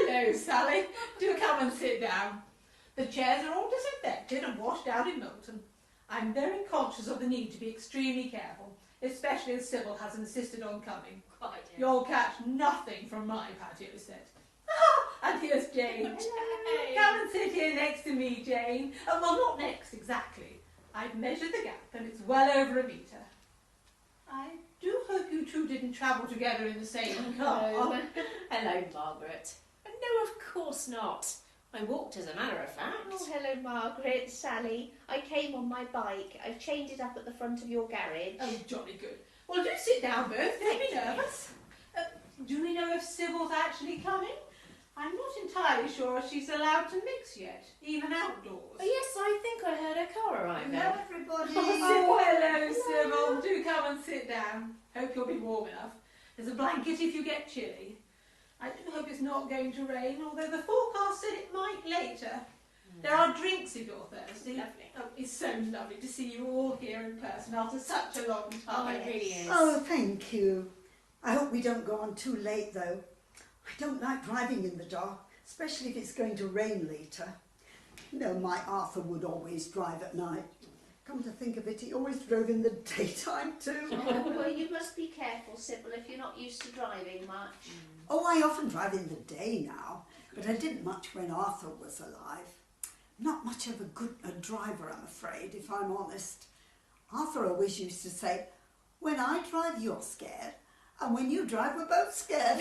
Hello, Sally. Do come and sit down. The chairs are all disinfected and washed out in Milton. I'm very conscious of the need to be extremely careful, especially as Sybil has insisted on coming. Quite, yes. You'll catch nothing from my patio set. And here's Jane. Hey. Come and sit here next to me, Jane. Well, not next exactly. I've measured the gap and it's well over a metre. I do hope you two didn't travel together in the same car. Hello. Hello, Margaret. No, of course not. I walked, as a matter of fact. Oh, hello, Margaret. Sally. I came on my bike. I've chained it up at the front of your garage. Oh, jolly good. Well, do sit down both. Don't be nervous. Do we know if Sybil's actually coming? I'm not entirely sure if she's allowed to mix yet, even outdoors. Oh, yes, I think I heard her car arriving. Hello, everybody. Oh, hello, Sybil. Do come and sit down. Hope you'll be warm enough. There's a blanket if you get chilly. I do hope it's not going to rain, although the forecast said it might later. There are drinks if you're thirsty. Lovely. Oh, it's so lovely to see you all here in person after such a long time. Oh, it really is. Oh, thank you. I hope we don't go on too late, though. I don't like driving in the dark, especially if it's going to rain later. You know, my Arthur would always drive at night. Come to think of it, he always drove in the daytime too. Oh, well, you must be careful, Sybil, if you're not used to driving much. Oh, I often drive in the day now, but I didn't much when Arthur was alive. Not much of a driver, I'm afraid, if I'm honest. Arthur always used to say, when I drive, you're scared, and when you drive, we're both scared.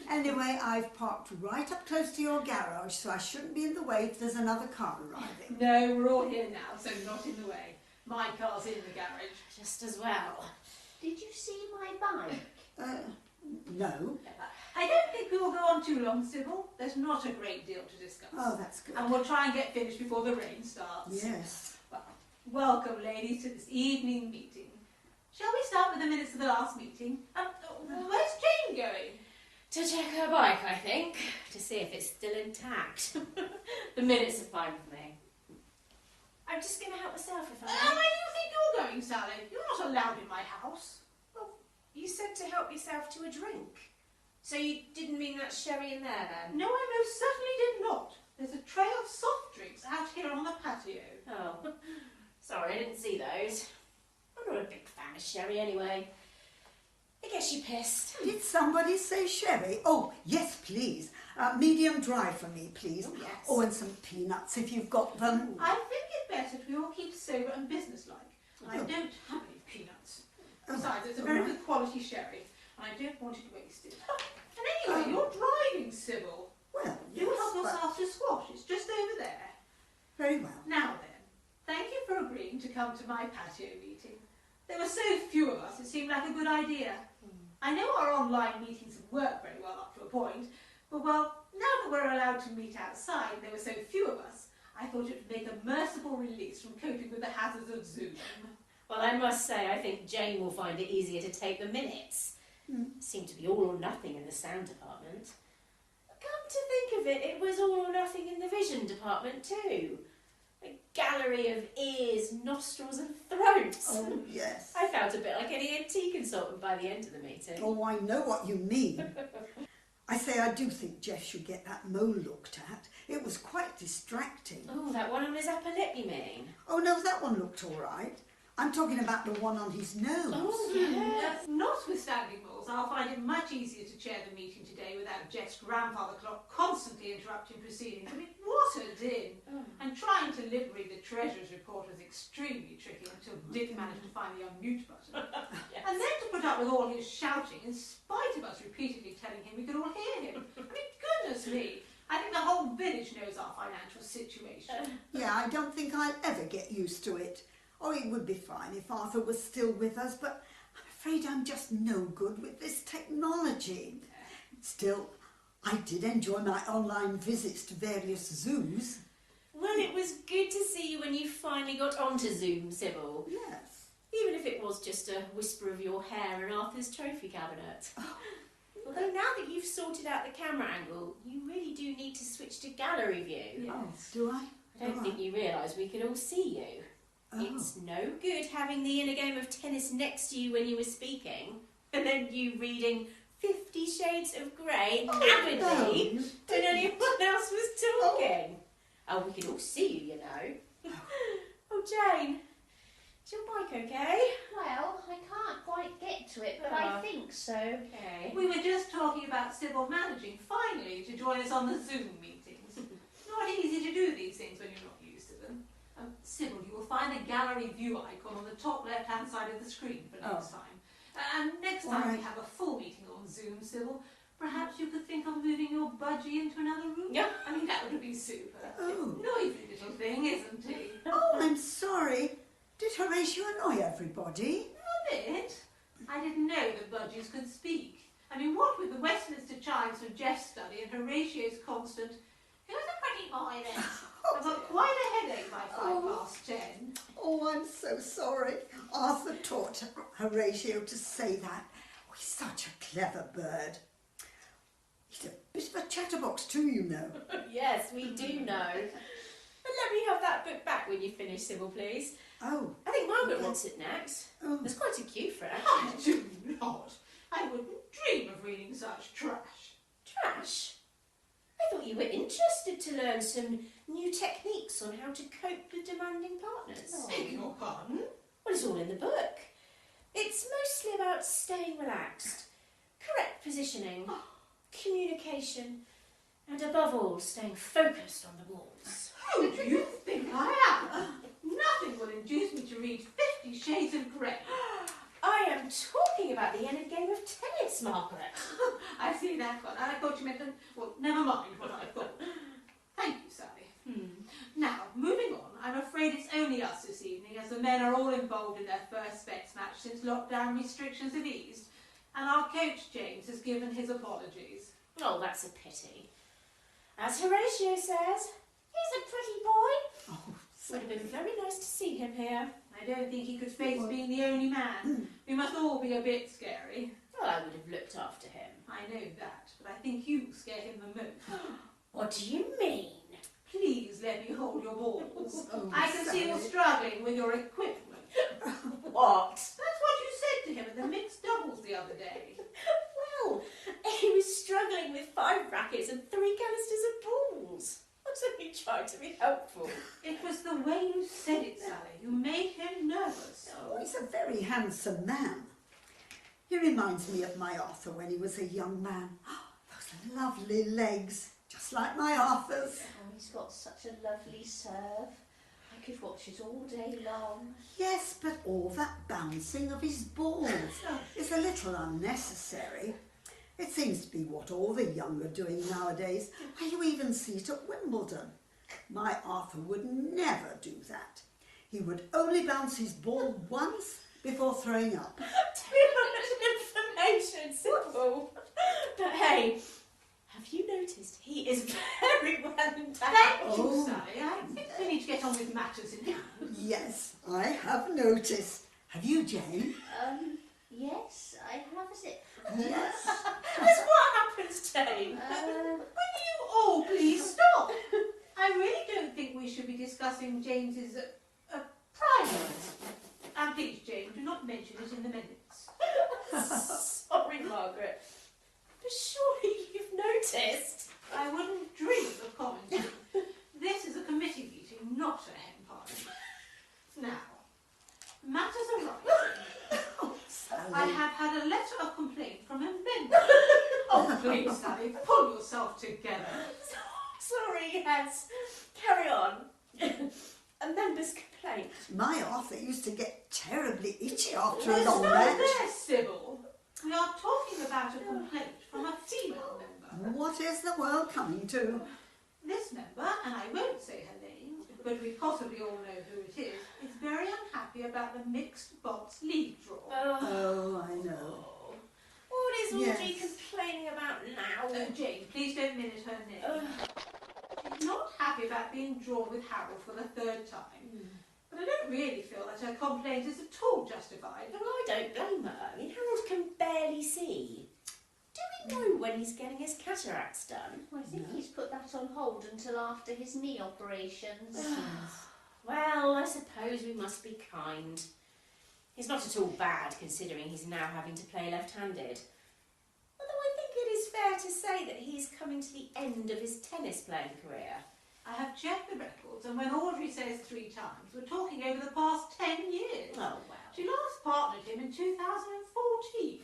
Anyway, I've parked right up close to your garage, so I shouldn't be in the way if there's another car arriving. No, we're all here now, so not in the way. My car's in the garage. Just as well. Did you see my bike? No. I don't think we will go on too long, Sybil. There's not a great deal to discuss. Oh, that's good. And we'll try and get finished before the rain starts. Yes. Well, welcome, ladies, to this evening meeting. Shall we start with the minutes of the last meeting? Where's Jane going? To check her bike, I think, to see if it's still intact. The minutes are fine for me. I'm just going to help myself if I Where may. do you think you're going, Sally? You're not allowed in my house. Well, you said to help yourself to a drink. So you didn't mean that sherry in there, then? No, I most certainly did not. There's a tray of soft drinks out here on the patio. Oh, sorry, I didn't see those. I'm not a big fan of sherry anyway. It gets you pissed. Did somebody say sherry? Oh, yes, please. Medium dry for me, please. Oh, yes. Oh, and some peanuts if you've got them. I think it's better if we all keep sober and businesslike. I don't have any peanuts. Besides, it's a very good quality sherry, and I don't want it wasted. And anyway, you're driving, Sybil. Well, Do yes, help but- yourself to squash. It's just over there. Very well. Now then, thank you for agreeing to come to my patio meeting. There were so few of us, it seemed like a good idea. I know our online meetings have worked very well up to a point, but well, now that we're allowed to meet outside and there were so few of us, I thought it would make a merciful release from coping with the hazards of Zoom. Well, I must say, I think Jane will find it easier to take the minutes. Seemed to be all or nothing in the sound department. Come to think of it, it was all or nothing in the vision department too. A gallery of ears, nostrils and throats. Oh, yes. I felt a bit like an ENT consultant by the end of the meeting. Oh, I know what you mean. I say I do think Jeff should get that mole looked at. It was quite distracting. Oh, that one on his upper lip, you mean? Oh, no, that one looked all right. I'm talking about the one on his nose. Oh, yes. Notwithstanding moles, I'll find it much easier to chair the meeting today without Jeff's grandfather clock constantly interrupting proceedings. I mean, what a din! Oh. I'm trying to delivering the Treasurer's report was extremely tricky until Dick managed to find the unmute button. Yes. And then to put up with all his shouting, in spite of us repeatedly telling him we could all hear him. I mean, goodness me, I think the whole village knows our financial situation. Yeah, I don't think I'll ever get used to it. Oh, it would be fine if Arthur was still with us, but I'm afraid I'm just no good with this technology. Still, I did enjoy my online visits to various zoos. Well, it was good to see you when you finally got onto Zoom, Sybil. Yes. Even if it was just a whisper of your hair in Arthur's trophy cabinet. Although now that you've sorted out the camera angle, you really do need to switch to gallery view. Yes. Oh, do I? I don't think you realise we could all see you. Oh. It's no good having the inner game of tennis next to you when you were speaking, and then you reading 50 Shades of Grey avidly when anyone else was talking. Oh, we could all see you, you know. Oh, Jane, is your bike okay? Well, I can't quite get to it, but I think so. Okay. We were just talking about Sybil managing, finally, to join us on the Zoom meetings. Not easy to do these things when you're not used to them. Sybil, you will find a gallery view icon on the top left-hand side of the screen for next time. And next time we have a full meeting on Zoom, Sybil, perhaps you could think of moving your budgie into another room? Yeah. I mean, that would be super. Oh. Noisy little thing, isn't he? Oh, I'm sorry. Did Horatio annoy everybody? A bit. I didn't know that budgies could speak. I mean, what with the Westminster chimes for Jeff's study and Horatio's constant, "Who's a pretty boy then?" I've got quite a headache by 10:05. Oh, I'm so sorry. Arthur taught Horatio to say that. Oh, he's such a clever bird. He's a bit of a chatterbox too, you know. Yes, we do know. And let me have that book back when you finish, Sybil, please. Oh. I think Margaret wants it next. Oh. There's quite a queue for it. I do not. I wouldn't dream of reading such trash. Trash? I thought you were interested to learn some new techniques on how to cope with demanding partners. Beg your pardon? Well, it's all in the book. It's mostly about staying relaxed, correct positioning, communication, and above all, staying focused on the walls. Who do you think I am? Nothing will induce me to read 50 Shades of Grey. I am talking about the end game of tennis, Margaret. I see that one. I thought you meant, well, never mind what I thought. Thank you, Sally. Now, moving on, I'm afraid it's only us this evening, as the men are all involved in their first Spets match since lockdown restrictions have eased, and our coach, James, has given his apologies. Oh, that's a pity. As Horatio says, he's a pretty boy. Oh, Would have been very nice to see him here. I don't think he could face being the only man. We must all be a bit scary. Well, I would have looked after him. I know that, but I think you scare him the most. What do you mean? Please let me hold your balls. Oh, I can see you're Sally. struggling with your equipment. What? That's what you said to him at the mixed doubles the other day. Well, he was struggling with 5 rackets and 3 canisters of balls. I was only trying to be helpful. It was the way you said it, Sally. You made him nervous. Oh, he's a very handsome man. He reminds me of my Arthur when he was a young man. Those lovely legs, just like my Arthur's. Oh, he's got such a lovely serve. I could watch it all day long. Yes, but all that bouncing of his balls is a little unnecessary. It seems to be what all the young are doing nowadays. You even see it at Wimbledon. My Arthur would never do that. He would only bounce his ball once before throwing up. Too much information, Sybil. But hey, have you noticed he is very well endowed? Thank you, Sally. I think we need to get on with matters in hand. Yes, I have noticed. Have you, Jane? Yes, I have, is it? Yes. That's what happens, Jane. Will you all please stop? I really don't think we should be discussing James's private. And please, James, do not mention it in the minutes. Sorry, Margaret. But surely you've noticed. I wouldn't dream of commenting. This is a committee meeting, not a hen party. Now, matters are right. Sally. I have had a letter of complaint from a member. Oh, please, Sally, pull yourself together. Sorry, yes. Carry on. A member's complaint. My Arthur used to get terribly itchy after a There's long no match. there, Sybil. We are talking about a complaint from a female member. What is the world coming to? This member, and I won't say her name, but we possibly all know who it is very unhappy about the mixed box league draw. Oh, I know. What is Audrey Yes. complaining about now? Jane, please don't minute her name. She's not happy about being drawn with Harold for the third time. But I don't really feel that her complaint is at all justified. Well, I don't blame her. I mean, Harold can barely see. Do we know when he's getting his cataracts done? I think he's put that on hold until after his knee operations. Well, I suppose we must be kind. He's not at all bad, considering he's now having to play left-handed. Although I think it is fair to say that he's coming to the end of his tennis playing career. I have checked the records, and when Audrey says 3 times, we're talking over the past 10 years. Oh, well. She last partnered him in 2014.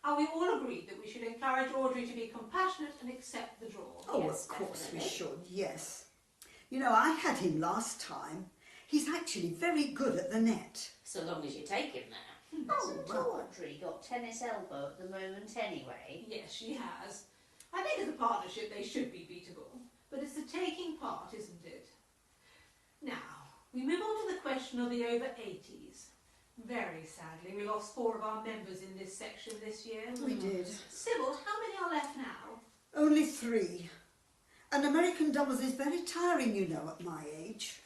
Are we all agreed that we should encourage Audrey to be compassionate and accept the draw? Oh, Yes, of course definitely. we should, yes. You know, I had him last time. He's actually very good at the net. So long as you take him there. Hasn't well. Audrey got tennis elbow at the moment anyway? Yes, she has. I think as a partnership they should be beatable, but it's the taking part, isn't it? Now, we move on to the question of the over 80s. Very sadly, we lost 4 of our members in this section this year. We did. Sybil, how many are left now? Only 3. And American doubles is very tiring, you know, at my age.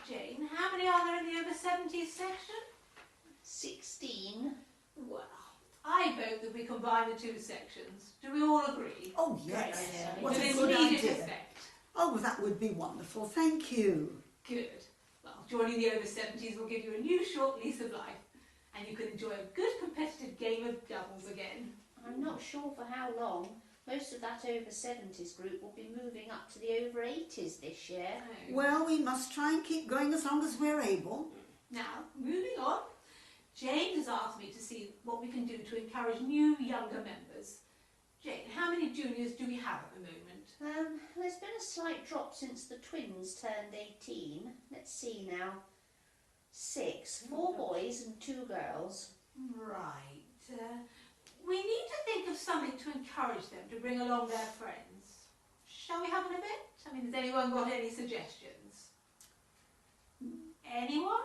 Jane, how many are there in the over 70s section? 16. Well, I vote that we combine the 2 sections. Do we all agree? Oh, yes. Great idea. What With a its good immediate idea. effect. Oh, that would be wonderful. Thank you. Good. Well, joining the over 70s will give you a new short lease of life, and you can enjoy a good competitive game of doubles again. I'm not sure for how long. Most of that over 70s group will be moving up to the over 80s this year. Oh. Well, we must try and keep going as long as we're able. Now, moving on. Jane has asked me to see what we can do to encourage new, younger members. Jane, how many juniors do we have at the moment? There's been a slight drop since the twins turned 18. Let's see now. 6. 4 boys and 2 girls. Right. We need to think of something to encourage them to bring along their friends. Shall we have an event? I mean, has anyone got any suggestions? Anyone?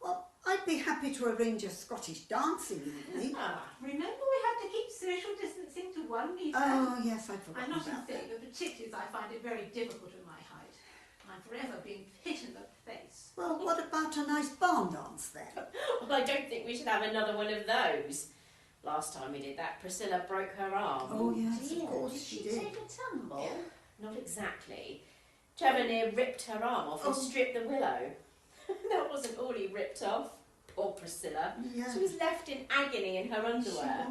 Well, I'd be happy to arrange a Scottish dancing evening. Remember, we have to keep social distancing to 1 metre. Oh, yes, I'd forgotten I'm not in about that. favour, particularly as I find it very difficult at my height. I'm forever being hit in the face. Well, what about a nice barn dance then? Well, I don't think we should have another one of those. Last time we did that, Priscilla broke her arm. Oh, yes, Dear, of course did she she did. take a tumble? Not exactly. Trevor near ripped her arm off and Oh. stripped the willow. That wasn't all he ripped off. Poor Priscilla. Yeah. She was left in agony in her underwear.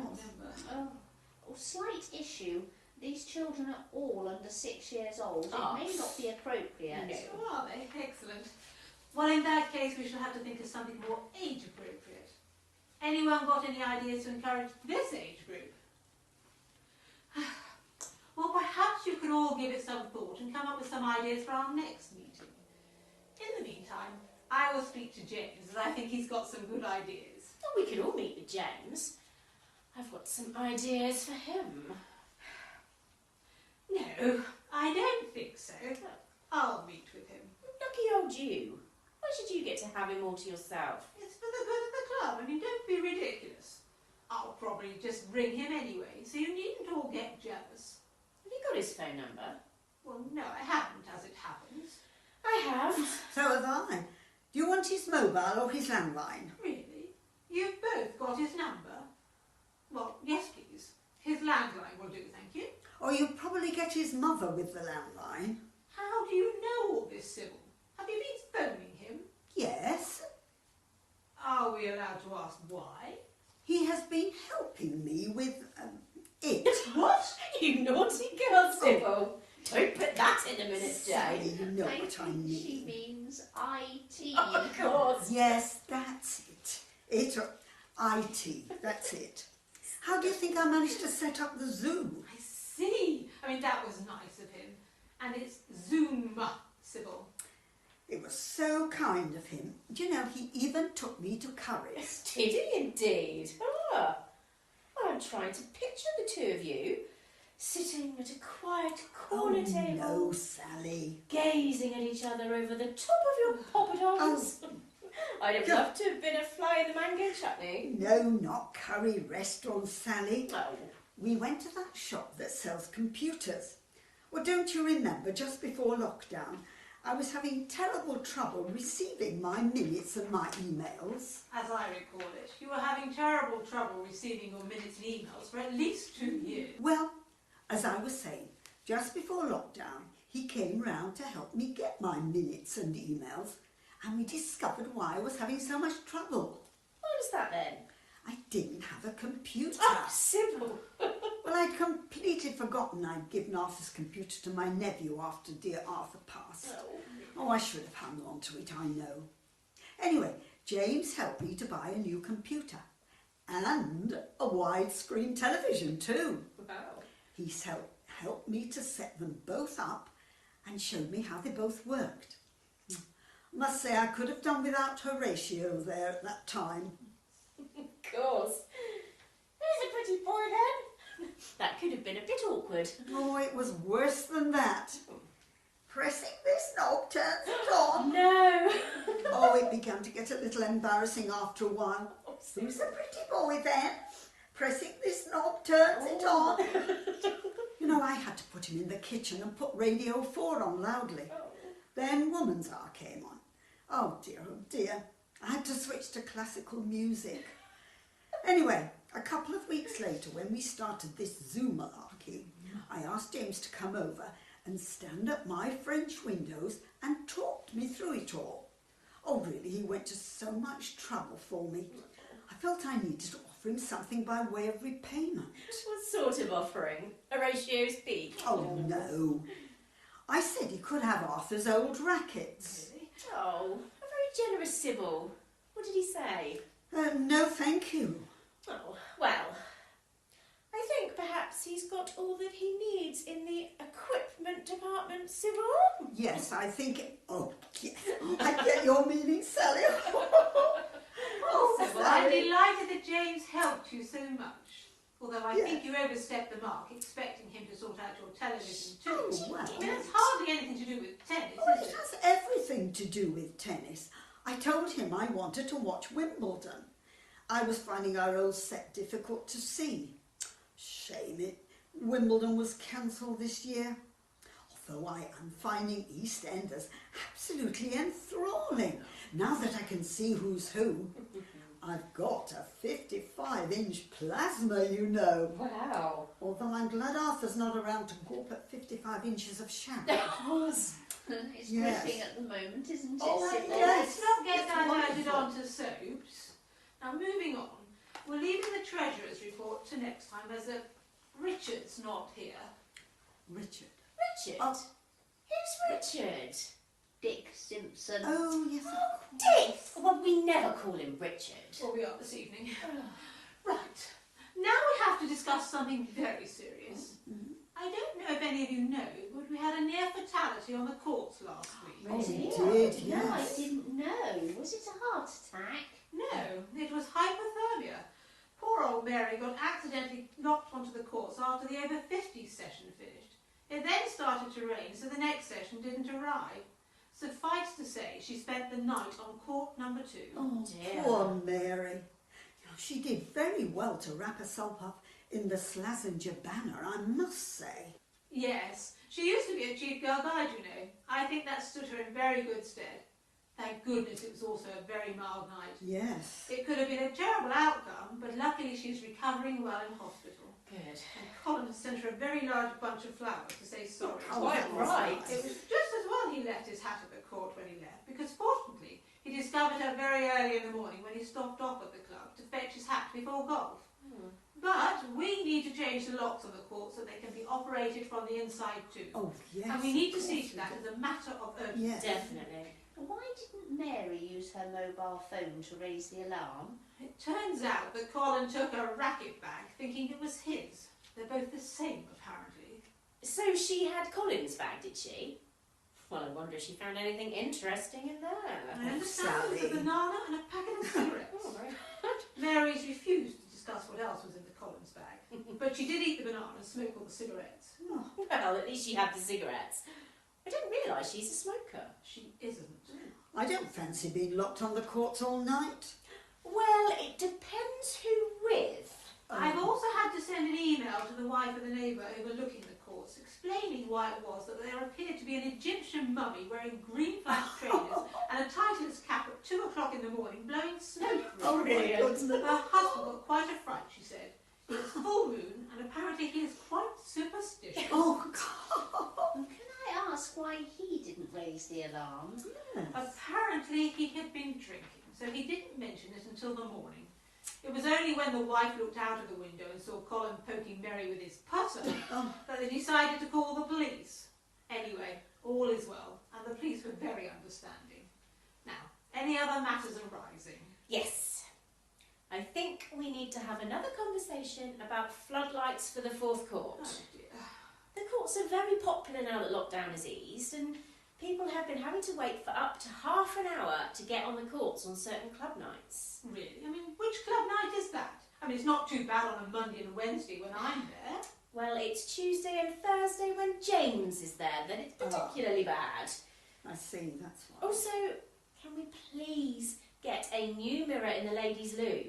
Oh, slight issue. These children are all under 6 years old. Oh. It may not be appropriate. No. Oh, are they? Excellent. Well, in that case, we shall have to think of something more age appropriate. Anyone got any ideas to encourage this age group? Well, perhaps you could all give it some thought and come up with some ideas for our next meeting. In the meantime, I will speak to James, as I think he's got some good ideas. Oh, we could all meet with James. I've got some ideas for him. No, I don't think so. I'll meet with him. Lucky old you. Why should you get to have him all to yourself? It's for the good of the club. I mean, don't be ridiculous. I'll probably just ring him anyway, so you needn't all get jealous. Have you got his phone number? Well, no, I haven't, as it happens. I have. So have I. Do you want his mobile or his landline? Really? You've both got his number? Well, yes, please. His landline will do, thank you. Or you'll probably get his mother with the landline. How do you know all this, Sybil? Have you been phoning him? Yes. Are we allowed to ask why? He has been helping me with it. What? You naughty girl, Sybil. Don't put that in a minute, Sally, Jane. you know I what I think she mean. means IT. Of course. Yes, that's it. IT, that's it. How do you think I managed to set up the Zoom? I see. I mean, that was nice of him. And it's Zoom, Sybil. It was so kind of him. Do you know, he even took me to Curry's. Did he indeed? Ah. Well, I'm trying to picture the two of you sitting at a quiet corner table. No, Sally. Gazing at each other over the top of your poppadoms. I'd have loved to have been a fly in the mango chutney. No, not Curry Restaurant, Sally. Oh. We went to that shop that sells computers. Well, don't you remember, just before lockdown, I was having terrible trouble receiving my minutes and my emails. As I recall it, you were having terrible trouble receiving your minutes and emails for at least 2 years. Well, as I was saying, just before lockdown, he came round to help me get my minutes and emails, and we discovered why I was having so much trouble. What was that then? I didn't have a computer. Oh, Sybil. Well, I'd completely forgotten I'd given Arthur's computer to my nephew after dear Arthur passed. Oh, I should have hung on to it, I know. Anyway, James helped me to buy a new computer and a widescreen television too. Wow. He's helped me to set them both up and showed me how they both worked. Must say I could have done without Horatio there at that time. Of course. He's a pretty boy then. That could have been a bit awkward. Oh, it was worse than that. Pressing this knob turns it on. No. Oh, it began to get a little embarrassing after a while. Oh, Who's a pretty boy then? Pressing this knob turns it on. You know, I had to put him in the kitchen and put Radio 4 on loudly. Then Woman's Hour came on. Oh dear. I had to switch to classical music. Anyway, a couple of weeks later, when we started this Zoom malarkey, I asked James to come over and stand at my French windows and talk me through it all. Oh, really, he went to so much trouble for me. I felt I needed to offer him something by way of repayment. What sort of offering? Horatio's peak? Oh, no. I said he could have Arthur's old rackets. Really? Oh, a very generous Sybil. What did he say? No, thank you. Oh, well, I think perhaps he's got all that he needs in the equipment department, Sybil. Yes, I think... Oh, yes. I get your meaning, Sally. Oh, Sybil, I'm Sally. delighted that James helped you so much. Although I Yes. think you overstepped the mark, expecting him to sort out your television too. Oh, well. I mean, it's hardly anything to do with tennis, Oh, is it it? has everything to do with tennis. I told him I wanted to watch Wimbledon. I was finding our old set difficult to see. Shame it. Wimbledon was cancelled this year. Although I am finding EastEnders absolutely enthralling. Now that I can see who's who. I've got a 55-inch plasma, you know. Wow. Although I'm glad Arthur's not around to gawp at 55 inches of shadow. It's Yes. dripping at the moment, isn't it? Oh, Sybil? yes. Let's not get It's diverted wonderful. onto soaps. Now, moving on, we're leaving the Treasurer's report to next time as Richard's not here. Richard. Richard? Oh. Who's Richard? Dick Simpson. Oh, yes, of course. Dick! Well, we never call him Richard. Well, we are this evening. Right. Now we have to discuss something very serious. I don't know if any of you know, but we had a near fatality on the courts last week. Oh, dear. we did, No, I yes. didn't know. Was it a heart attack? No, it was hypothermia. Poor old Mary got accidentally knocked onto the courts after the over 50s session finished. It then started to rain, so the next session didn't arrive. Suffice to say, she spent the night on court number 2. Oh, dear. poor Mary. You know, she did very well to wrap herself up in the Slazenger banner, I must say. Yes, she used to be a chief girl guide, you know. I think that stood her in very good stead. Thank goodness it was also a very mild night. Yes. It could have been a terrible outcome, but luckily she's recovering well in hospital. Good. And Colin has sent her a very large bunch of flowers to say sorry. Oh, Quite that was right. nice. It was just as well he left his hat at the court when he left, because fortunately he discovered her very early in the morning when he stopped off at the club to fetch his hat before golf. But we need to change the locks on the court so they can be operated from the inside too. Oh, yes. and we need to of see course to that we as a matter of urgency. Yes. Definitely. Why didn't Mary use her mobile phone to raise the alarm? It turns out that Colin took a racket bag thinking it was his. They're both the same, apparently. So she had Colin's bag, did she? Well, I wonder if she found anything interesting in there. I understand there was a Sally. banana and a packet of cigarettes. Oh, very Mary's refused to discuss what else was in the Collins bag, but she did eat the banana and smoke all the cigarettes. well, at least she had the cigarettes. I didn't realise she's a smoker. She isn't. I don't fancy being locked on the courts all night. Well, it depends who with. I've also had to send an email to the wife of the neighbour overlooking the courts, explaining why it was that there appeared to be an Egyptian mummy wearing green flat trainers and a Titleist cap at 2 o'clock in the morning, blowing smoke through it. Her husband got quite a fright, she said. It's full moon, and apparently he is quite superstitious. Oh, God. Can I ask why he didn't raise the alarm? Yes. Apparently he had been drinking, so he didn't mention it until the morning. It was only when the wife looked out of the window and saw Colin poking Mary with his putter that they decided to call the police. Anyway, all is well, and the police were very understanding. Now, any other matters arising? Yes. I think we need to have another conversation about floodlights for the fourth court. Oh dear. The courts are very popular now that lockdown has eased, and people have been having to wait for up to half an hour to get on the courts on certain club nights. Really? I mean, which club night is that? I mean, it's not too bad on a Monday and a Wednesday when I'm there. Well, it's Tuesday and Thursday when James is there that it's particularly bad. I see, that's why. Also, can we please get a new mirror in the ladies' loo?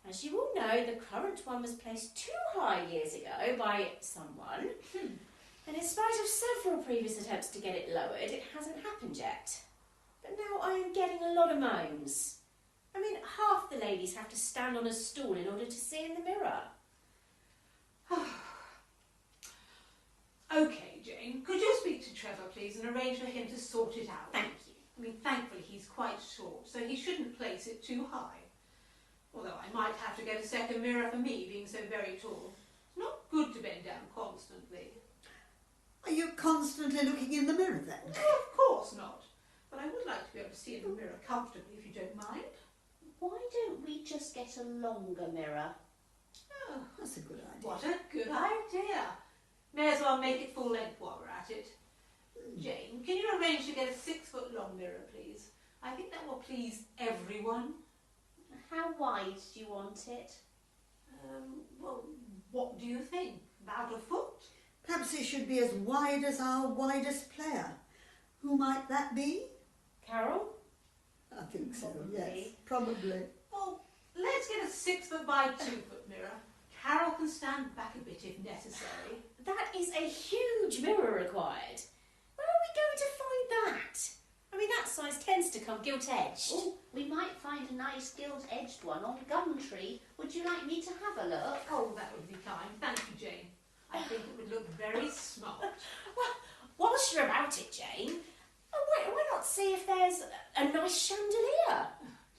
As you all know, the current one was placed too high years ago by someone, and in spite of several previous attempts to get it lowered, it hasn't happened yet. But now I am getting a lot of moans. I mean, half the ladies have to stand on a stool in order to see in the mirror. OK, Jane, could you speak to Trevor, please, and arrange for him to sort it out? Thank you. I mean, thankfully he's quite short, so he shouldn't place it too high. Although I might have to get a second mirror for me, being so very tall. It's not good to bend down constantly. Are you constantly looking in the mirror then? No, of course not. But I would like to be able to see in the mirror comfortably, if you don't mind. Why don't we just get a longer mirror? Oh, That's a good idea. what a good idea. May as well make it full length while we're at it. Jane, can you arrange to get a 6-foot long mirror, please? I think that will please everyone. How wide do you want it? Well, what do you think? About a foot? Perhaps it should be as wide as our widest player. Who might that be? Carol? I think so, Probably. yes. Probably. Well, let's get a 6-foot by 2-foot mirror. Carol can stand back a bit if necessary. That is a huge mirror required. Where are we going to find that? I mean, that size tends to come gilt-edged. Oh, we might find a nice gilt-edged one on Gumtree. Would you like me to have a look? Oh, that would be kind. Thank you, Jane. I think it would look very smart. Well, whilst you're about it, Jane, why not see if there's a nice chandelier?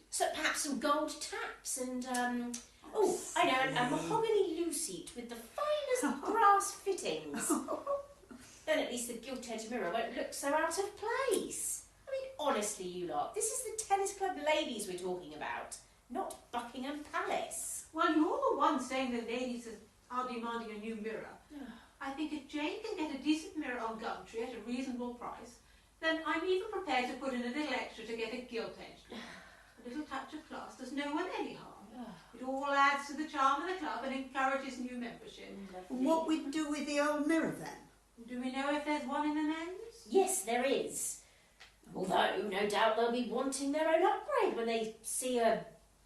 So perhaps some gold taps and, I know, a mahogany loo seat with the finest brass fittings. Then at least the gilt-edged mirror won't look so out of place. I mean, honestly, you lot, this is the tennis club ladies we're talking about, not Buckingham Palace. Well, you're the one saying the ladies are demanding a new mirror. I think if Jane can get a decent mirror on Gumtree at a reasonable price, then I'm even prepared to put in a little extra to get a gilt-edged one. A little touch of class does no one any harm. It all adds to the charm of the club and encourages new membership. What we do with the old mirror then? Do we know if there's one in the men's? Yes, there is. Although, no doubt they'll be wanting their own upgrade when they see a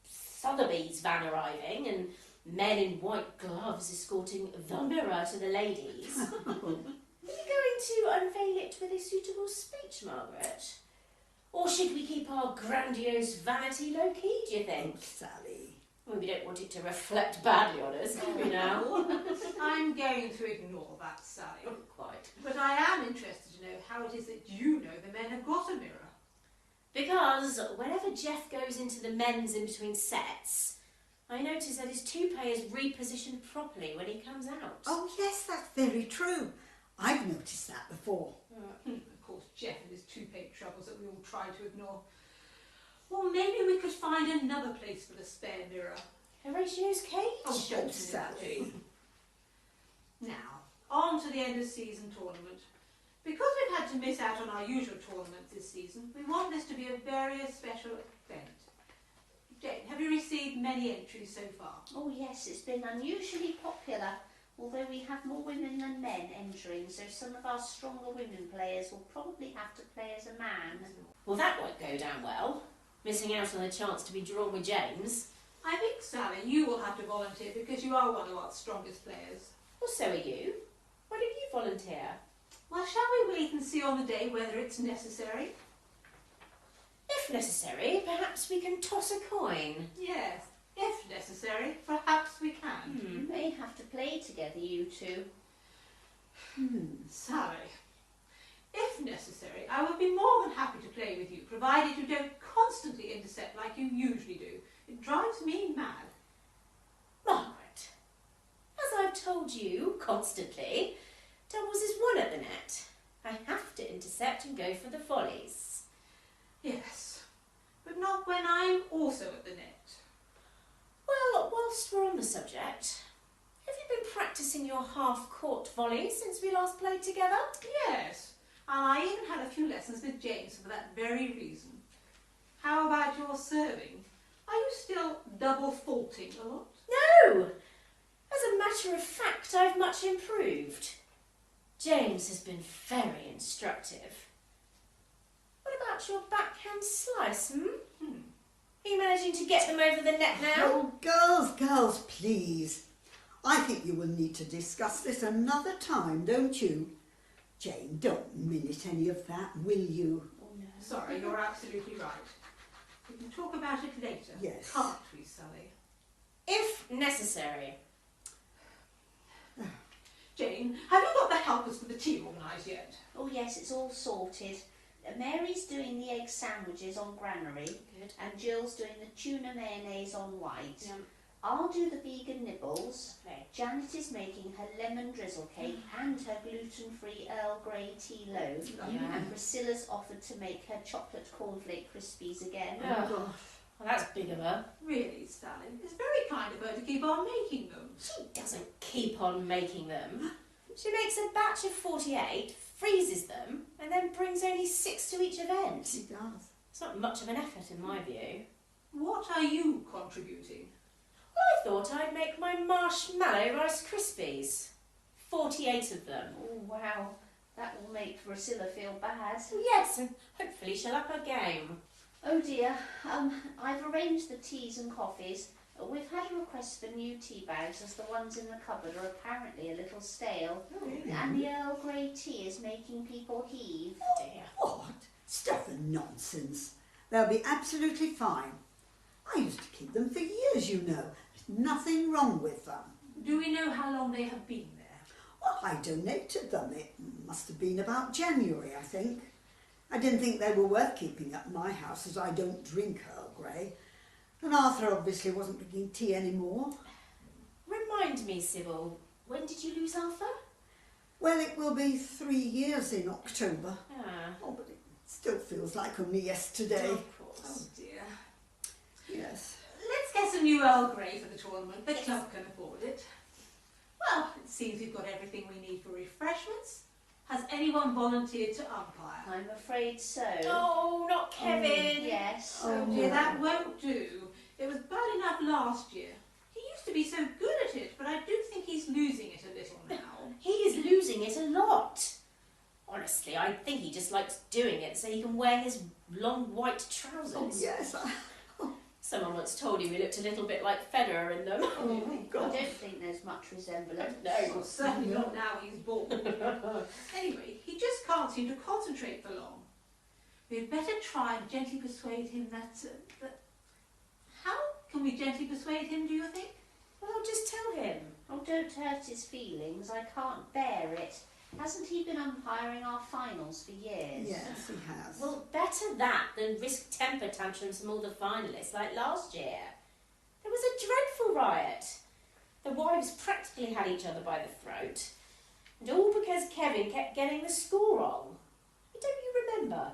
Sotheby's van arriving and men in white gloves escorting the mirror to the ladies. Are you going to unveil it with a suitable speech, Margaret? Or should we keep our grandiose vanity low-key, do you think? Oh, Sally. Well, we don't want it to reflect badly on us, do we now? I'm going to ignore that, Sally. Not quite. But I am interested to know how it is that you know the men have got a mirror. Because whenever Jeff goes into the men's in between sets, I notice that his toupee is repositioned properly when he comes out. Oh, yes, that's very true. I've noticed that before. Of course, Jeff and his toupee troubles that we all try to ignore. Well, maybe we could find another place for the spare mirror. Horatio's cage? Oh, don't say that, Jane. Now, on to the end of season tournament. Because we've had to miss out on our usual tournaments this season, we want this to be a very special event. Jane, have you received many entries so far? Oh yes, it's been unusually popular, although we have more women than men entering, so some of our stronger women players will probably have to play as a man. Well, that won't go down well, missing out on a chance to be drawn with James. I think, Sally, you will have to volunteer because you are one of our strongest players. Well, so are you. Why don't you volunteer? Well, shall we wait and see on the day whether it's necessary? If necessary, perhaps we can toss a coin. Yes, if necessary, perhaps we can. You may have to play together, you two. Sally, if necessary, I would be more than happy to play with you, provided you don't constantly intercept like you usually do. It drives me mad. Margaret, as I've told you constantly, doubles is one at the net. I have to intercept and go for the volleys. Yes, but not when I'm also at the net. Well, whilst we're on the subject, have you been practising your half-court volleys since we last played together? Yes, and I even had a few lessons with James for that very reason. How about your serving? Are you still double faulting a lot? No! As a matter of fact, I've much improved. James has been very instructive. What about your backhand slice, Are you managing to get them over the net now? Oh, girls, please. I think you will need to discuss this another time, don't you? Jane, don't minute any of that, will you? Oh no. Sorry, you're absolutely right. We can talk about it later, Yes. can't we, Sally? If necessary. Jane, have you got the helpers for the tea organised yet? Oh yes, it's all sorted. Mary's doing the egg sandwiches on granary. Good. And Jill's doing the tuna mayonnaise on white. Yum. I'll do the vegan nibbles. Okay. Janet is making her lemon drizzle cake and her gluten-free Earl Grey tea loaf. Yeah. And Priscilla's offered to make her chocolate cornflake crispies again. Oh, well, that's big of her. Really, Sally? It's very kind of her to keep on making them. She doesn't keep on making them. She makes a batch of 48, freezes them, and then brings only 6 to each event. She does. It's not much of an effort in my view. What are you contributing? I thought I'd make my marshmallow Rice Krispies. 48 of them. Oh wow, that will make Priscilla feel bad. Yes, and hopefully she'll up her game. Oh dear, I've arranged the teas and coffees. We've had a request for new tea bags as the ones in the cupboard are apparently a little stale. Oh, really? And the Earl Grey tea is making people heave. Dear. What? Stuff and nonsense. They'll be absolutely fine. I used to keep them for years, you know. There's nothing wrong with them. Do we know how long they have been there? Well, I donated them. It must have been about January, I think. I didn't think they were worth keeping at my house, as I don't drink Earl Grey. And Arthur obviously wasn't drinking tea anymore. Remind me, Sybil, when did you lose Arthur? Well, it will be 3 years in October. Ah, Oh, but it still feels like only yesterday. of Oh course. dear. Yes. Let's get some new Earl Grey for the tournament. The club can afford it. Well, it seems we've got everything we need for refreshments. Has anyone volunteered to umpire? I'm afraid so. Oh, not Kevin. Yes. Oh dear, that won't do. It was bad enough last year. He used to be so good at it, but I do think he's losing it a little now. He is losing it a lot. Honestly, I think he just likes doing it so he can wear his long white trousers. Oh, yes. Someone once told him he looked a little bit like Federer in them. Oh, my I God. don't think there's much resemblance. Well, certainly not now he's bald. Anyway, he just can't seem to concentrate for long. We'd better try and gently persuade him that... How can we gently persuade him, do you think? Well, I'll just tell him. Oh, don't hurt his feelings. I can't bear it. Hasn't he been umpiring our finals for years? Yes, he has. Well, better that than risk temper tantrums from all the finalists like last year. There was a dreadful riot. The wives practically had each other by the throat. And all because Kevin kept getting the score wrong. Don't you remember?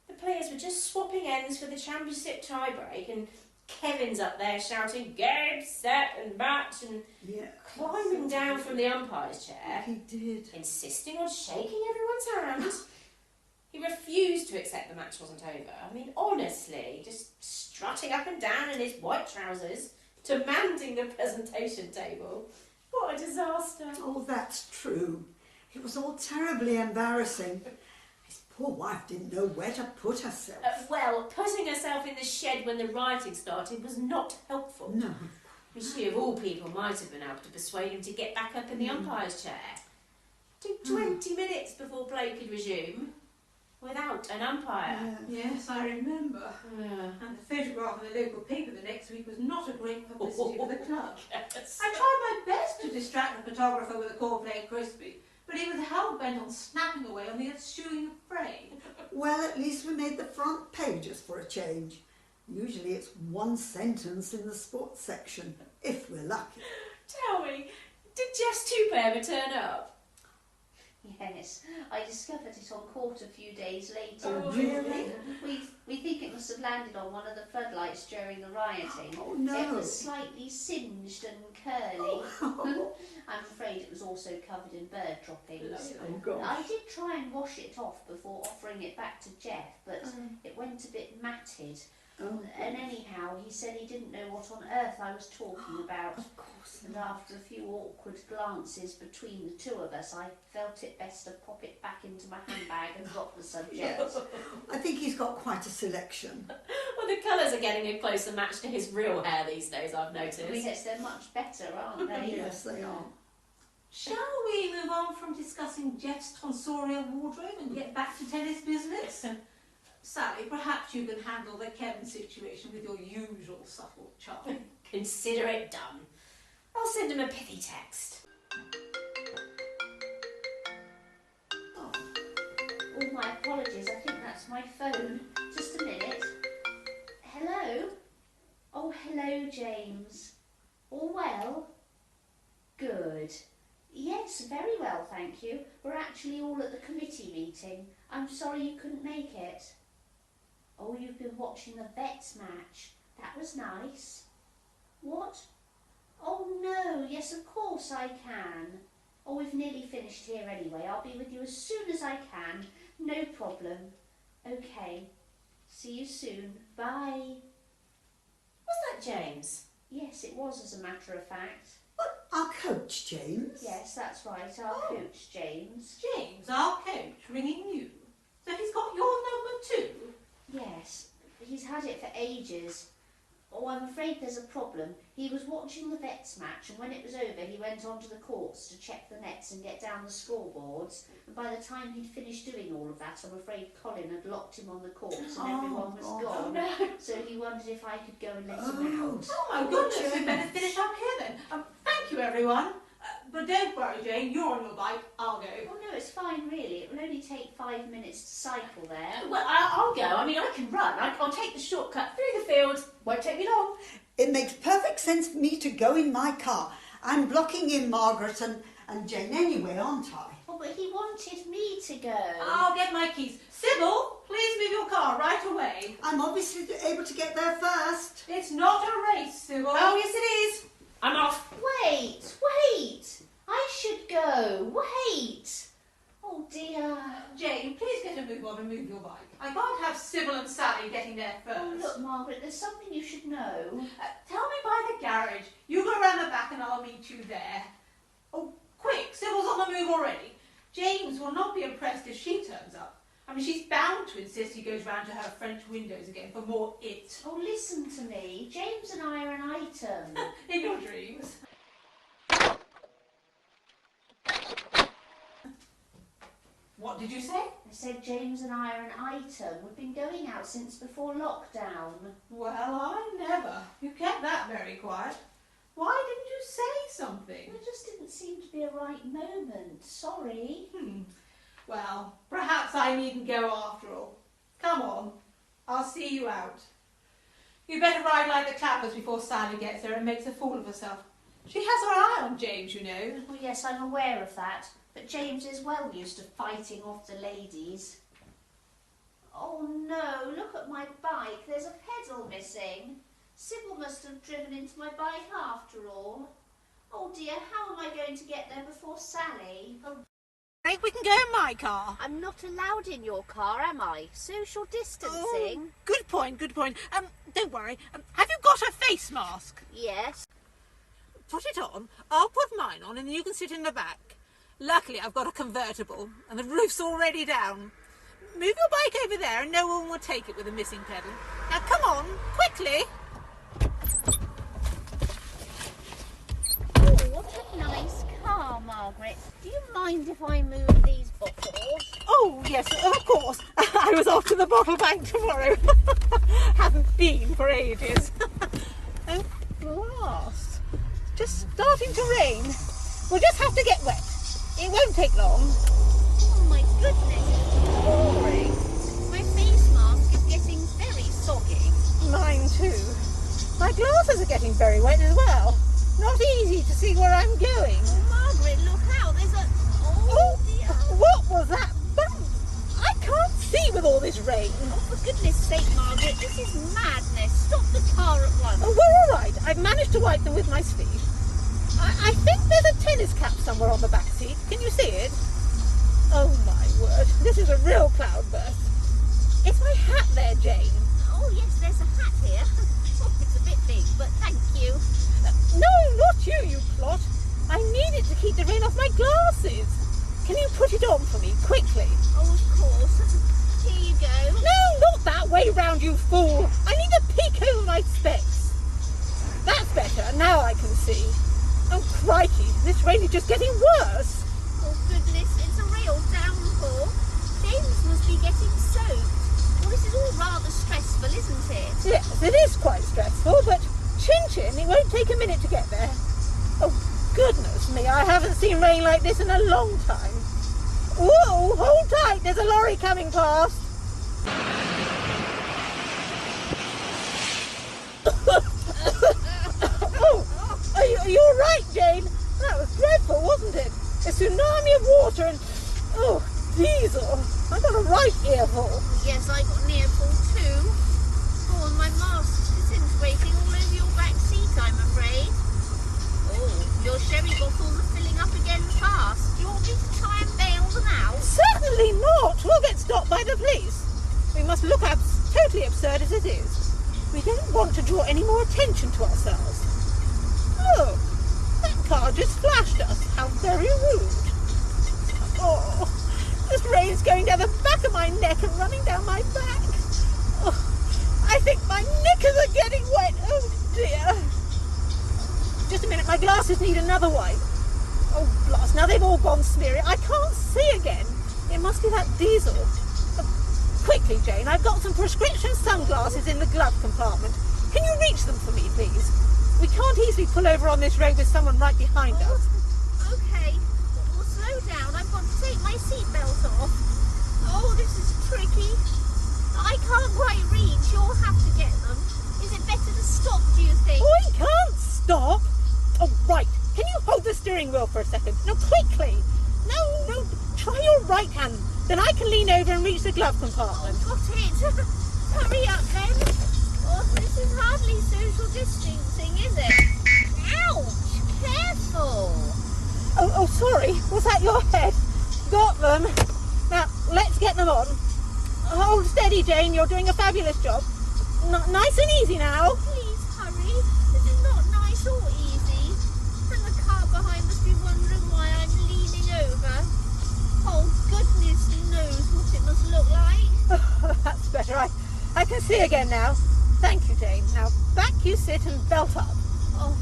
The players were just swapping ends for the championship tiebreak and Kevin's up there shouting game, set and match and Yeah. climbing down from the umpire's chair, He did. insisting on shaking everyone's hand. He refused to accept the match wasn't over. I mean, honestly, just strutting up and down in his white trousers, demanding the presentation table. What a disaster. Oh, that's true. It was all terribly embarrassing. His poor wife didn't know where to put herself. Well, putting herself in the shed when the rioting started was not helpful. No. She, of all people, might have been able to persuade him to get back up in the umpire's chair. Took 20 minutes before play could resume, without an umpire. Yes, I remember. And the photograph in the local paper the next week was not a great publicity for the club. Yes. I tried my best to distract the photographer with a cornflake crispy, but he was hell-bent on snapping away on the ensuing fray. Well, at least we made the front pages for a change. Usually it's one sentence in the sports section, if we're lucky. Tell me, did Jess Tupa ever turn up? Yes, I discovered it on court a few days later. Oh, really? We think it must have landed on one of the floodlights during the rioting. Oh, no. It was slightly singed and curly. I'm afraid it was also covered in bird droppings. Oh, gosh. I did try and wash it off before offering it back to Jeff, but it went a bit matted. Oh, And anyhow, he said he didn't know what on earth I was talking about. of course And not. after a few awkward glances between the two of us, I felt it best to pop it back into my handbag and drop the subject. I think he's got quite a selection. Well, the colours are getting a closer match to his real hair these days, I've noticed. Yes, they're much better, aren't they? Yes, they are. Shall we move on from discussing Jeff's tonsorial wardrobe and get back to tennis business? Sally, perhaps you can handle the Kevin situation with your usual subtle charm. Consider it done. I'll send him a pithy text. Oh, my apologies. I think that's my phone. Just a minute. Hello? Oh, hello, James. All well? Good. Yes, very well, thank you. We're actually all at the committee meeting. I'm sorry you couldn't make it. Oh, you've been watching the Vets match. That was nice. What? Oh, no. Yes, of course I can. Oh, we've nearly finished here anyway. I'll be with you as soon as I can. No problem. Okay. See you soon. Bye. Was that James? Yes, it was, as a matter of fact. What, our coach, James? Yes, that's right. Our coach, James. James, our coach, ringing you. So he's got your number too? Yes, he's had it for ages. Oh, I'm afraid there's a problem. He was watching the Vets match, and when it was over, he went onto the courts to check the nets and get down the scoreboards. And by the time he'd finished doing all of that, I'm afraid Colin had locked him on the courts and everyone was God. gone. Oh, no. So he wondered if I could go and let him out. Oh my goodness, we better finish up here then. Thank you, everyone. But don't worry, Jane, you're on your bike, I'll go. Oh no, it's fine really. It will only take 5 minutes to cycle there. Well, I'll go. I mean, I can run. I'll take the shortcut through the field. Won't take me long. It makes perfect sense for me to go in my car. I'm blocking in Margaret and Jane anyway, aren't I? Oh, but he wanted me to go. I'll get my keys. Sybil, please move your car right away. I'm obviously able to get there first. It's not a race, Sybil. Oh, yes, it is. I'm off. Wait! I should go. Wait! Oh dear. Jane, please get a move on and move your bike. I can't have Sybil and Sally getting there first. Oh look, Margaret, there's something you should know. Tell me by the garage. You go around the back and I'll meet you there. Oh, quick, Sybil's on the move already. James will not be impressed if she turns up. I mean, she's bound to insist he goes round to her French windows again for more it. Oh, listen to me. James and I are an item. In your dreams. What did you say? I said James and I are an item. We've been going out since before lockdown. Well, I never. You kept that very quiet. Why didn't you say something? It just didn't seem to be a right moment. Sorry. Well, perhaps I needn't go after all. Come on, I'll see you out. You better ride like the clappers before Sally gets there and makes a fool of herself. She has her eye on James, you know. Oh yes, I'm aware of that. But James is well used to fighting off the ladies. Oh no, look at my bike. There's a pedal missing. Sybil must have driven into my bike after all. Oh dear, how am I going to get there before Sally? Oh We can go in my car. I'm not allowed in your car, am I? Social distancing. Oh, good point, good point. Don't worry. Have you got a face mask? Yes. Put it on. I'll put mine on and you can sit in the back. Luckily, I've got a convertible and the roof's already down. Move your bike over there and no one will take it with a missing pedal. Now, come on, quickly. Oh, what a nice car, Margaret. Do you mind if I move these bottles? Oh, yes, of course. I was off to the bottle bank tomorrow. Haven't been for ages. Oh, blast. Just starting to rain. We'll just have to get wet. It won't take long. Oh my goodness, it's pouring. My face mask is getting very soggy. Mine too. My glasses are getting very wet as well. Not easy to see where I'm going. Oh, Margaret, look out. There's a... Oh, dear. What was that bump? I can't see with all this rain. Oh, for goodness sake, Margaret, this is madness. Stop the car at once. Oh, we're all right. I've managed to wipe them with my sleeve. I think there's a tennis cap somewhere on the back seat. Can you see it? Oh, my word. This is a real cloudburst. Is my hat there, Jane? Oh, yes, there's a hat here. Oh, it's a bit big, but thank you. No, not you, you plot. I need it to keep the rain off my glasses. Can you put it on for me, quickly? Oh, of course. Here you go. No, not that way round, you fool. I need to peek over my specs. That's better. Now I can see. Oh, crikey. This rain is just getting worse. Oh, goodness, it's a real downpour. James must be getting soaked. Well, this is all rather stressful, isn't it? Yes, it is quite stressful, but chin-chin, it won't take a minute to get there. Oh, goodness me, I haven't seen rain like this in a long time. Whoa, hold tight, there's a lorry coming past. Oh, are you all right, Jane? That was dreadful, wasn't it? A tsunami of water and... Oh, diesel. I got a right earful. Yes, I got an earful too. Oh, and my mask's disintegrating all over your back seat, I'm afraid. Oh, your sherry bottles are filling up again fast. Do you want me to try and bail them out? Certainly not. We'll get stopped by the police. We must look totally absurd as it is. We don't want to draw any more attention to ourselves. Oh, that car just flashed us. How very rude. Oh, this rain's going down the back of my neck and running down my back. Oh, I think my knickers are getting wet. Oh dear. Just a minute, my glasses need another wipe. Oh blast, now they've all gone smeary. I can't see again. It must be that diesel. Quickly, Jane, I've got some prescription sunglasses in the glove compartment. Can you reach them for me, please? We can't easily pull over on this road with someone right behind us. Okay, well, slow down. I've got to take my seatbelt off. Oh, this is tricky. I can't quite reach. You'll have to get them. Is it better to stop, do you think? We can't stop. Oh, right. Can you hold the steering wheel for a second? No, quickly. No. Try your right hand. Then I can lean over and reach the glove compartment. Got it. Hurry up, then. Oh, this is hardly social distancing, is it? Ouch! Careful. Oh, sorry. Was that your head? Got them. Now, let's get them on. Hold steady, Jane. You're doing a fabulous job. Nice and easy now. Please hurry. This is not nice or easy. And the car behind must be wondering why I'm leaning over. Oh, goodness knows what it must look like. That's better. I can see again now. Thank you, Jane. Now, back you sit and belt up. Oh,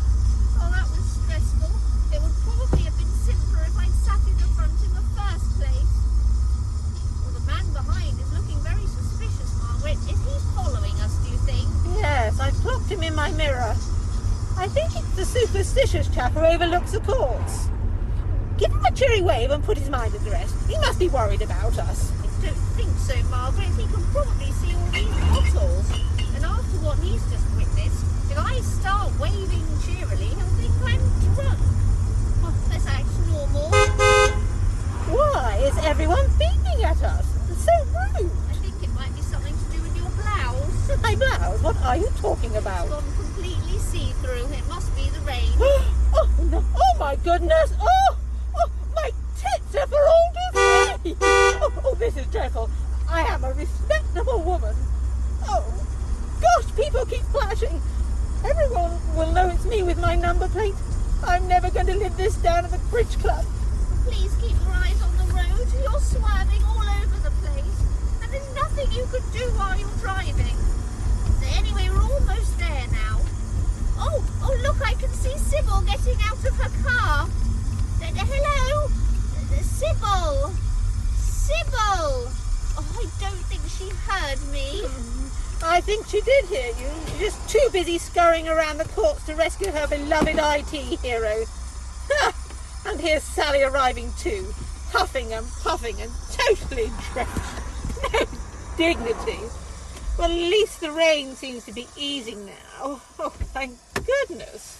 that was stressful. It would probably have been simpler if I'd sat in the front in the first place. Well, the man behind is looking very suspicious, Margaret. Is he following us, do you think? Yes, I clocked him in my mirror. I think it's the superstitious chap who overlooks the courts. Give him a cheery wave and put his mind at rest. He must be worried about us. I don't think so, Margaret. He can probably see all these bottles. And after what he's just witnessed, if I start waving cheerily, he'll think I'm drunk. Oh, let's act normal. Why is everyone beaming at us? It's so rude. I think it might be something to do with your blouse. My blouse? What are you talking about? It's gone completely see-through. It must be the rain. Oh, no. Oh, my goodness. Oh, my tits are for all to Oh, this is dreadful. I am a respectable woman. Oh, gosh, people keep flashing. Everyone will know it's me with my number plate. I'm never going to live this down at the Bridge Club. Please keep your eyes on the road. You're swerving all over the place. And there's nothing you could do while you're driving. Anyway, we're almost there now. Oh, look, I can see Sybil getting out of her car. Hello? Sybil! Sybil! Oh, I don't think she heard me. I think she did hear you. She's just too busy scurrying around the courts to rescue her beloved IT hero. And here's Sally arriving too, huffing and puffing and totally drenched. No dignity. Well, at least the rain seems to be easing now. Oh, thank goodness.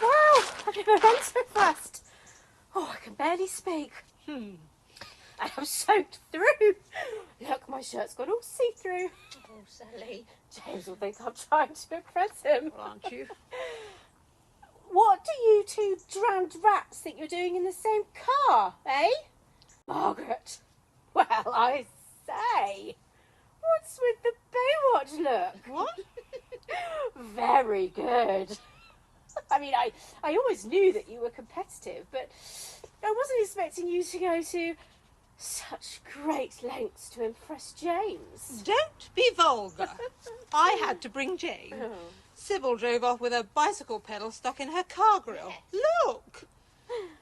Wow, I've never run so fast. Oh, I can barely speak. And I'm soaked through. Look, my shirt's gone all see-through. Oh, Sally. James will think I'm trying to impress him. Well, aren't you? What do you two drowned rats think you're doing in the same car, eh? Margaret. Well, I say. What's with the Baywatch look? What? Very good. I mean, I always knew that you were competitive, but I wasn't expecting you to go to such great lengths to impress James. Don't be vulgar. I had to bring Jane. Oh. Sybil drove off with a bicycle pedal stuck in her car grille. Look!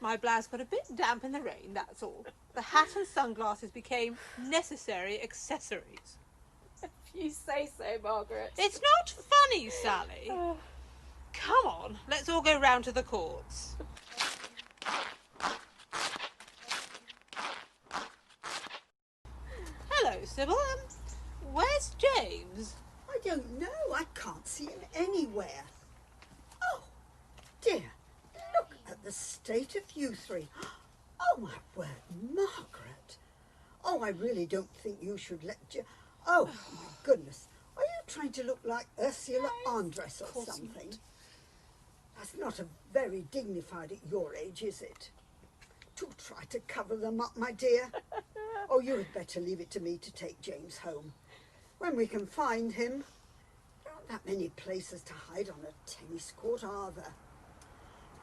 My blouse got a bit damp in the rain, that's all. The hat and sunglasses became necessary accessories. If you say so, Margaret. It's not funny, Sally. Come on, let's all go round to the courts. Hello, Sybil. Where's James? I don't know. I can't see him anywhere. Oh, dear. Look at the state of you three. Oh, my word, Margaret. Oh, I really don't think you should let Oh, my goodness. Are you trying to look like Ursula Andress or something? That's not a very dignified at your age, is it? Do try to cover them up, my dear. Oh, you had better leave it to me to take James home. When we can find him. There aren't that many places to hide on a tennis court, are there?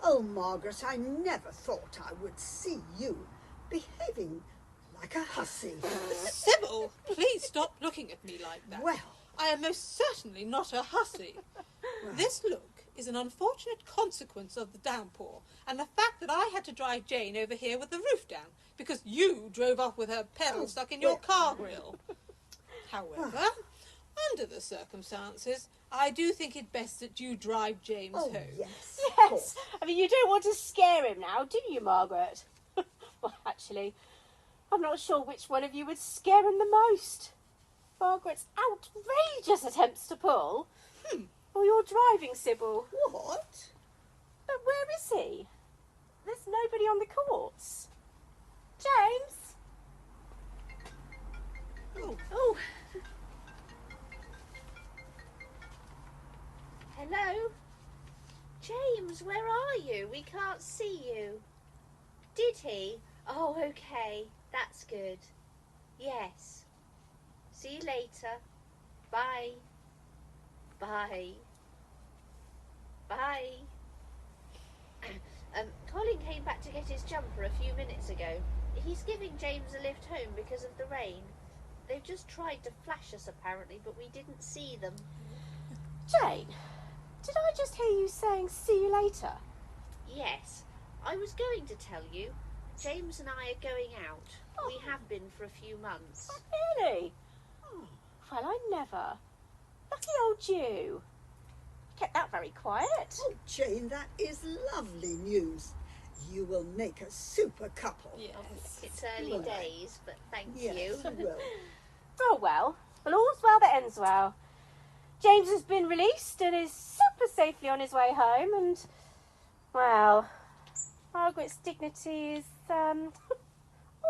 Oh, Margaret, I never thought I would see you behaving like a hussy. Sybil, please stop looking at me like that. Well, I am most certainly not a hussy. This look is an unfortunate consequence of the downpour and the fact that I had to drive Jane over here with the roof down because you drove off with her pedal stuck in your car grille. However, under the circumstances, I do think it best that you drive James home. Yes. Yes. I mean, you don't want to scare him now, do you, Margaret? Well, actually, I'm not sure which one of you would scare him the most. Margaret's outrageous attempts to pull. Or you're driving, Sybil. What? But where is he? There's nobody on the courts. James? Oh. Hello? James, where are you? We can't see you. Did he? Oh, okay. That's good. Yes. See you later. Bye. Bye. Bye. Colin came back to get his jumper a few minutes ago. He's giving James a lift home because of the rain. They've just tried to flash us apparently, but we didn't see them. Jane, did I just hear you saying see you later? Yes. I was going to tell you. James and I are going out. We have been for a few months. Really? Well, I never. Lucky old you. Kept that very quiet. Oh, Jane, that is lovely news. You will make a super couple. Yes. It's early days, but thank Yes, you. you will. Oh, well. Well, all's well that ends well. James has been released and is super safely on his way home and, well, Margaret's dignity is, more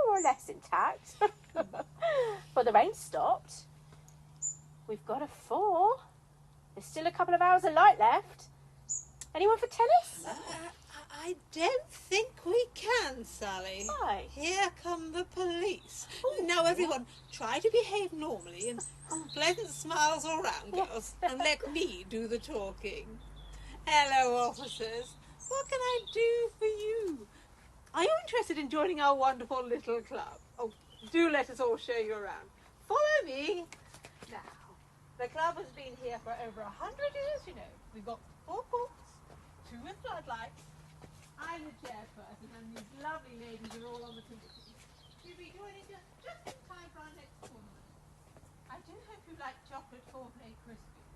or less intact. Well, the rain stopped. We've got a 4. There's still a couple of hours of light left. Anyone for tennis? I don't think we can, Sally. Why? Here come the police. Now, everyone, try to behave normally and pleasant smiles all round, girls, and let me do the talking. Hello, officers. What can I do for you? Are you interested in joining our wonderful little club? Oh, do let us all show you around. Follow me. Now, the club has been here for over 100 years, you know. We've got 4 courts, 2 with floodlights. I'm the chairperson and these lovely ladies are all on the committee. You'll be joining us just in time for our next tournament. I do hope you like chocolate cornflake crispies.